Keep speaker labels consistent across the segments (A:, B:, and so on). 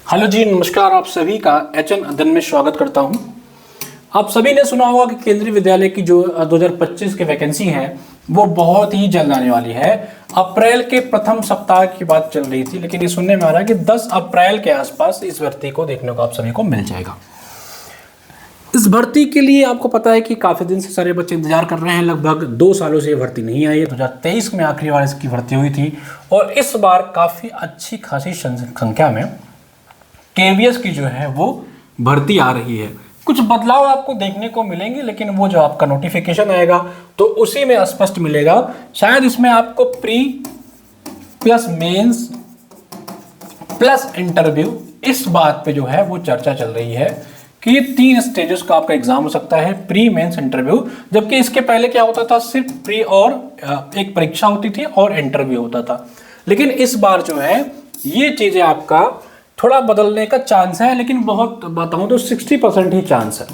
A: Hello जी, नमस्कार। आप सभी का एचएन अध्ययन में स्वागत करता हूं। आप सभी ने सुना होगा कि केंद्रीय विद्यालय की जो 2025 की वैकेंसी है वो बहुत ही जल्द आने वाली है। अप्रैल के प्रथम सप्ताह की बात चल रही थी, लेकिन ये सुनने में आ रहा है कि 10 अप्रैल के आसपास इस भर्ती को देखने को आप सभी को मिल जाएगा। इस भर्ती के लिए आपको पता है कि काफ़ी दिन से सारे बच्चे इंतजार कर रहे हैं। लगभग 2 सालों से ये भर्ती नहीं आई है। 2023 में आखिरी बार इसकी भर्ती हुई थी और इस बार काफ़ी अच्छी खासी संख्या में केवीएस की जो है वो भर्ती आ रही है। कुछ बदलाव आपको देखने को मिलेंगे, लेकिन वो जो आपका नोटिफिकेशन आएगा तो उसी में स्पष्ट मिलेगा। शायद इसमें आपको pre plus mains plus interview, इस बात पे जो है वो चर्चा चल रही है कि ये 3 स्टेजेस का आपका एग्जाम हो सकता है, प्री मेंस इंटरव्यू। जबकि इसके पहले क्या होता था, सिर्फ प्री और एक परीक्षा होती थी और इंटरव्यू होता था। लेकिन इस बार जो है ये चीजें आपका थोड़ा बदलने का चांस है, लेकिन बहुत बताऊं तो 60% ही चांस है।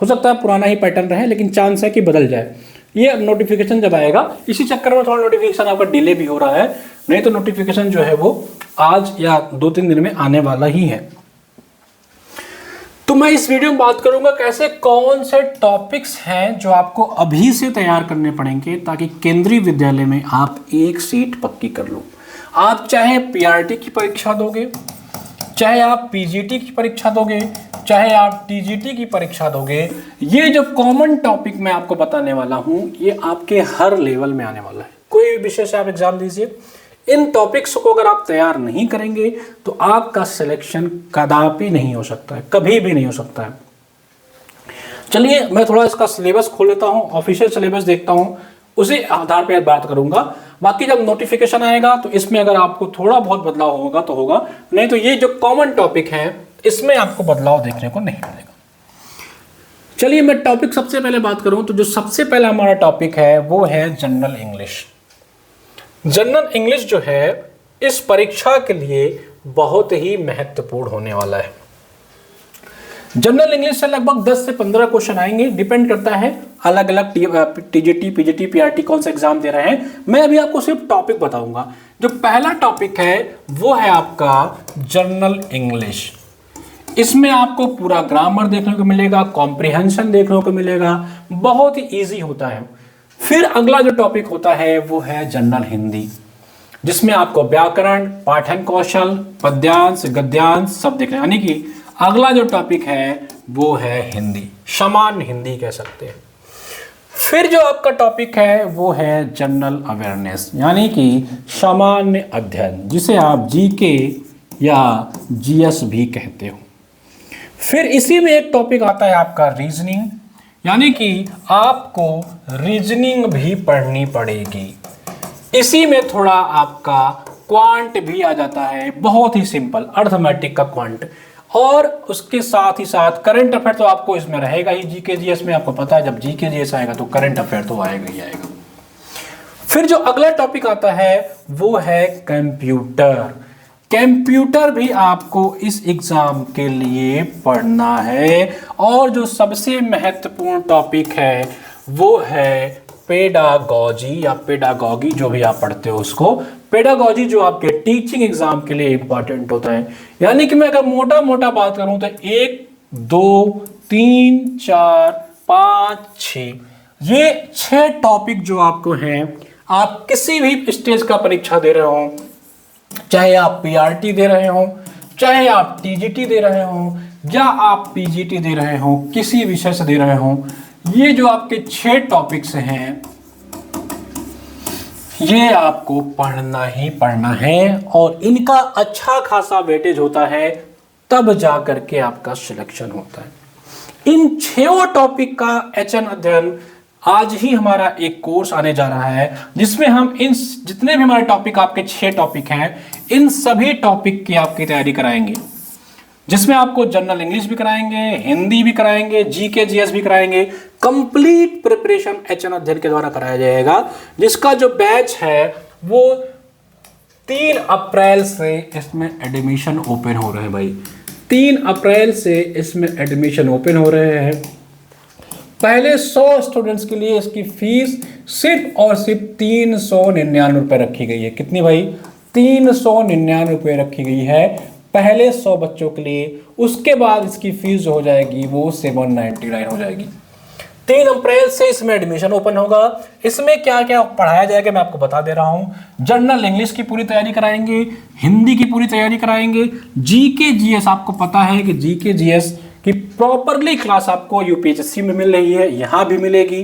A: हो सकता है पुराना ही पैटर्न रहे, लेकिन चांस है कि बदल जाए। ये नोटिफिकेशन जब आएगा, इसी चक्कर में थोड़ा नोटिफिकेशन आपका डिले भी हो रहा है। नहीं तो नोटिफिकेशन जो है वो आज या 2-3 दिन में आने वाला ही है। तो मैं इस वीडियो में बात करूंगा कैसे कौन से टॉपिक्स हैं जो आपको अभी से तैयार करने पड़ेंगे ताकि केंद्रीय विद्यालय में आप एक सीट पक्की कर लो। आप चाहे पीआरटी की परीक्षा दोगे, चाहे आप पीजीटी की परीक्षा दोगे, चाहे आप टीजीटी की परीक्षा दोगे, ये जो कॉमन टॉपिक मैं आपको बताने वाला हूं ये आपके हर लेवल में आने वाला है। कोई भी विषय से आप एग्जाम दीजिए, इन टॉपिक्स को अगर आप तैयार नहीं करेंगे तो आपका सिलेक्शन कदापि नहीं हो सकता है, कभी भी नहीं हो सकता है। चलिए मैं थोड़ा इसका सिलेबस खोल लेता हूं, ऑफिशियल सिलेबस देखता हूं, उसी आधार पर बात करूंगा। बाकी जब नोटिफिकेशन आएगा तो इसमें अगर आपको थोड़ा बहुत बदलाव होगा तो होगा, नहीं तो ये जो कॉमन टॉपिक है इसमें आपको बदलाव देखने को नहीं मिलेगा। चलिए मैं टॉपिक सबसे पहले बात करूं तो जो सबसे पहला हमारा टॉपिक है वो है जनरल इंग्लिश। जनरल इंग्लिश जो है इस परीक्षा के लिए बहुत ही महत्वपूर्ण होने वाला है। जनरल इंग्लिश से लगभग 10 से 15 क्वेश्चन आएंगे, डिपेंड करता है अलग अलग टीजीटी, पीजीटी, पीआरटी कौन सा एग्जाम दे रहे हैं। मैं अभी आपको सिर्फ टॉपिक बताऊंगा। जो पहला टॉपिक है वो है आपका जनरल इंग्लिश। इसमें आपको पूरा ग्रामर देखने को मिलेगा, कॉम्प्रिहेंशन देखने को मिलेगा, बहुत ही इजी होता है। फिर अगला जो टॉपिक होता है वो है जनरल हिंदी, जिसमें आपको व्याकरण, पाठन कौशल, पद्यांश, गद्यांश सब देखना। यानी कि अगला जो टॉपिक है वो है हिंदी, सामान्य हिंदी कह सकते हैं। फिर जो आपका टॉपिक है वो है जनरल अवेयरनेस, यानी कि सामान्य अध्ययन, जिसे आप जीके या जीएस भी कहते हो। फिर इसी में एक टॉपिक आता है आपका रीजनिंग, यानी कि आपको रीजनिंग भी पढ़नी पड़ेगी। इसी में थोड़ा आपका क्वांट भी आ जाता है, बहुत ही सिंपल अर्थमेटिक का क्वांट। और उसके साथ ही साथ करंट अफेयर तो आपको इसमें रहेगा ही। जीके जीएस में आपको पता है जब जीके जीएस आएगा तो करंट अफेयर तो आएगा ही आएगा। फिर जो अगला टॉपिक आता है वो है कंप्यूटर। कंप्यूटर भी आपको इस एग्जाम के लिए पढ़ना है। और जो सबसे महत्वपूर्ण टॉपिक है वो है पेडागॉजी या पेडागॉगी, जो भी आप पढ़ते हो उसको। पेडागॉजी जो आपके टीचिंग एग्जाम के लिए इंपॉर्टेंट होता है। यानी कि मैं अगर मोटा मोटा बात करूं तो 1, 2, 3, 4, 5, 6, ये 6 टॉपिक जो आपको हैं, आप किसी भी स्टेज का परीक्षा दे रहे हो, चाहे आप पीआरटी दे रहे हो, चाहे आप टीजीटी दे रहे हो, या आप पीजीटी दे रहे हो, किसी विषय से दे रहे हो, ये जो आपके 6 टॉपिक्स हैं ये आपको पढ़ना ही पढ़ना है। और इनका अच्छा खासा वेटेज होता है, तब जा करके आपका सिलेक्शन होता है। इन 6 टॉपिक का एचएन अध्ययन आज ही हमारा एक कोर्स आने जा रहा है, जिसमें हम इन जितने भी हमारे टॉपिक, आपके 6 टॉपिक हैं, इन सभी टॉपिक की आपकी तैयारी कराएंगे। जिसमें आपको जनरल इंग्लिश भी कराएंगे, हिंदी भी कराएंगे, जीके जीएस भी कराएंगे। कंप्लीट प्रिपरेशन एचएन अध्ययन के द्वारा कराया जाएगा, जिसका जो बैच है वो 3 अप्रैल से इसमें एडमिशन ओपन हो रहे हैं भाई। 3 अप्रैल से इसमें एडमिशन ओपन हो रहे हैं। पहले 100 स्टूडेंट्स के लिए इसकी फीस सिर्फ और सिर्फ 399 रुपये रखी गई है। कितनी भाई? 399 रुपये रखी गई है पहले 100 बच्चों के लिए, उसके बाद इसकी फीस जो हो जाएगी वो 799 हो जाएगी। 3 अप्रैल से इसमें एडमिशन ओपन होगा। इसमें क्या क्या पढ़ाया जाएगा मैं आपको बता दे रहा हूं। जनरल इंग्लिश की पूरी तैयारी कराएंगे, हिंदी की पूरी तैयारी कराएंगे, जीके जीएस, आपको पता है कि जीके जीएस की प्रॉपरली क्लास आपको यूपीएससी में मिल रही है, यहां भी मिलेगी।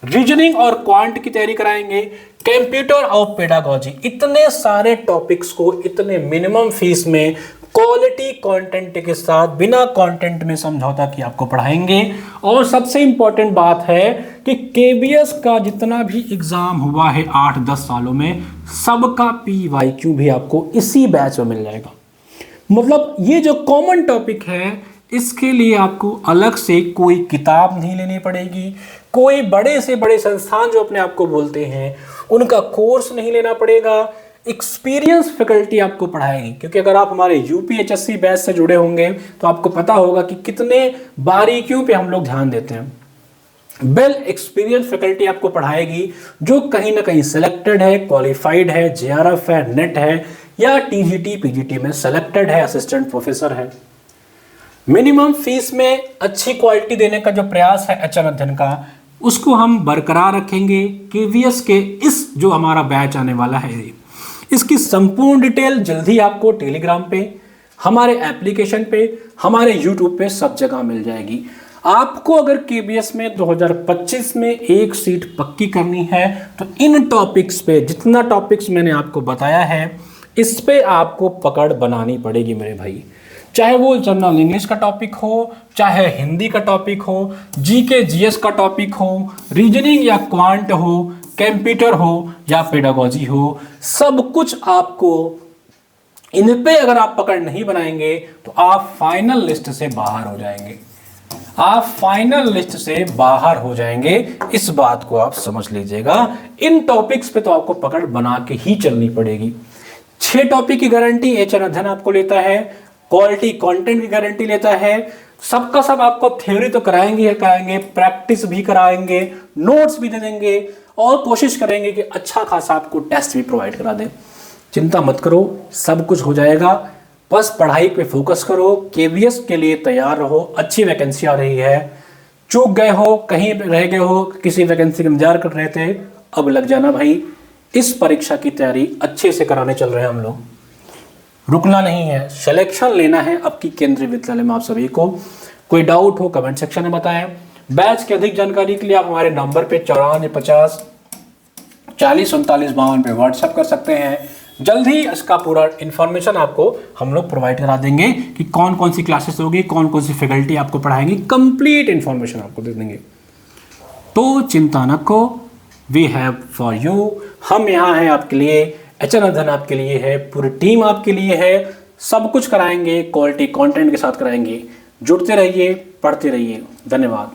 A: रीजनिंग और क्वांट की तैयारी कराएंगे, कंप्यूटर और पेडागोजी, इतने सारे टॉपिक्स को इतने मिनिमम फीस में क्वालिटी कंटेंट के साथ बिना कंटेंट में समझौता किए आपको पढ़ाएंगे। और सबसे इंपॉर्टेंट बात है कि केबीएस का जितना भी एग्जाम हुआ है 8-10 सालों में, सबका पीवाईक्यू भी आपको इसी बैच में मिल जाएगा। मतलब ये जो कॉमन टॉपिक है, इसके लिए आपको अलग से कोई किताब नहीं लेनी पड़ेगी, कोई बड़े से बड़े संस्थान जो अपने आप को बोलते हैं उनका कोर्स नहीं लेना पड़ेगा। एक्सपीरियंस फैकल्टी आपको पढ़ाएगी, क्योंकि अगर आप हमारे यूपीएचएससी बैच से जुड़े होंगे तो आपको पता होगा कि कितने बारीकियों पे हम लोग ध्यान देते हैं। वेल एक्सपीरियंस फैकल्टी आपको पढ़ाएगी जो कहीं ना कहीं सिलेक्टेड है, क्वालिफाइड है, जेआरएफ है, नेट है या टीजीटी पीजीटी में सिलेक्टेड है, असिस्टेंट प्रोफेसर है। मिनिमम फीस में अच्छी क्वालिटी देने का जो प्रयास है एचएन अध्ययन का, उसको हम बरकरार रखेंगे। केवीएस के इस जो हमारा बैच आने वाला है, इसकी संपूर्ण डिटेल जल्दी आपको टेलीग्राम पे, हमारे एप्लीकेशन पे, हमारे यूट्यूब पे सब जगह मिल जाएगी। आपको अगर केबीएस में 2025 में एक सीट पक्की करनी है तो इन टॉपिक्स पे, जितना टॉपिक्स मैंने आपको बताया है, इस पे आपको पकड़ बनानी पड़ेगी मेरे भाई। चाहे वो जनरल इंग्लिश का टॉपिक हो, चाहे हिंदी का टॉपिक हो, जीके जीएस का टॉपिक हो, रीजनिंग या क्वांट हो, कंप्यूटर हो या पेडागोजी हो, सब कुछ आपको इन पे अगर आप पकड़ नहीं बनाएंगे तो आप फाइनल लिस्ट से बाहर हो जाएंगे। आप फाइनल लिस्ट से बाहर हो जाएंगे, इस बात को आप समझ लीजिएगा। इन टॉपिक्स पे तो आपको पकड़ बना के ही चलनी पड़ेगी। 6 टॉपिक की गारंटी एचएन अध्ययन आपको लेता है, क्वालिटी कंटेंट की गारंटी लेता है। सबका सब आपको थ्योरी तो कराएंगे, प्रैक्टिस भी कराएंगे, नोट्स भी दे देंगे और कोशिश करेंगे कि अच्छा खासा आपको टेस्ट भी प्रोवाइड करा दें। चिंता मत करो, सब कुछ हो जाएगा। बस पढ़ाई पे फोकस करो, केवीएस के लिए तैयार रहो। अच्छी वैकेंसी आ रही है, चूक गए हो, कहीं रह गए हो, किसी वैकेंसी का इंतजार कर रहे थे, अब लग जाना भाई। इस परीक्षा की तैयारी अच्छे से कराने चल रहे हैं हम लोग, रुकना नहीं है, सिलेक्शन लेना है आपकी केंद्रीय विद्यालय में। आप सभी को कोई डाउट हो कमेंट सेक्शन में बताएं। बैच की अधिक जानकारी के लिए आप हमारे नंबर पे 5450 40 39 52 पे व्हाट्सएप कर सकते हैं। जल्द ही इसका पूरा इन्फॉर्मेशन आपको हम लोग प्रोवाइड करा देंगे कि कौन कौन सी क्लासेस होगी, कौन कौन सी फैकल्टी आपको पढ़ाएंगी, कंप्लीट इन्फॉर्मेशन आपको दे देंगे। तो चिंता न करो, वी हैव फॉर यू, हम यहाँ हैं आपके लिए, एचएन अध्ययन आपके लिए है, पूरी टीम आपके लिए है। सब कुछ कराएंगे, क्वालिटी कंटेंट के साथ कराएंगे। जुड़ते रहिए, पढ़ते रहिए। धन्यवाद।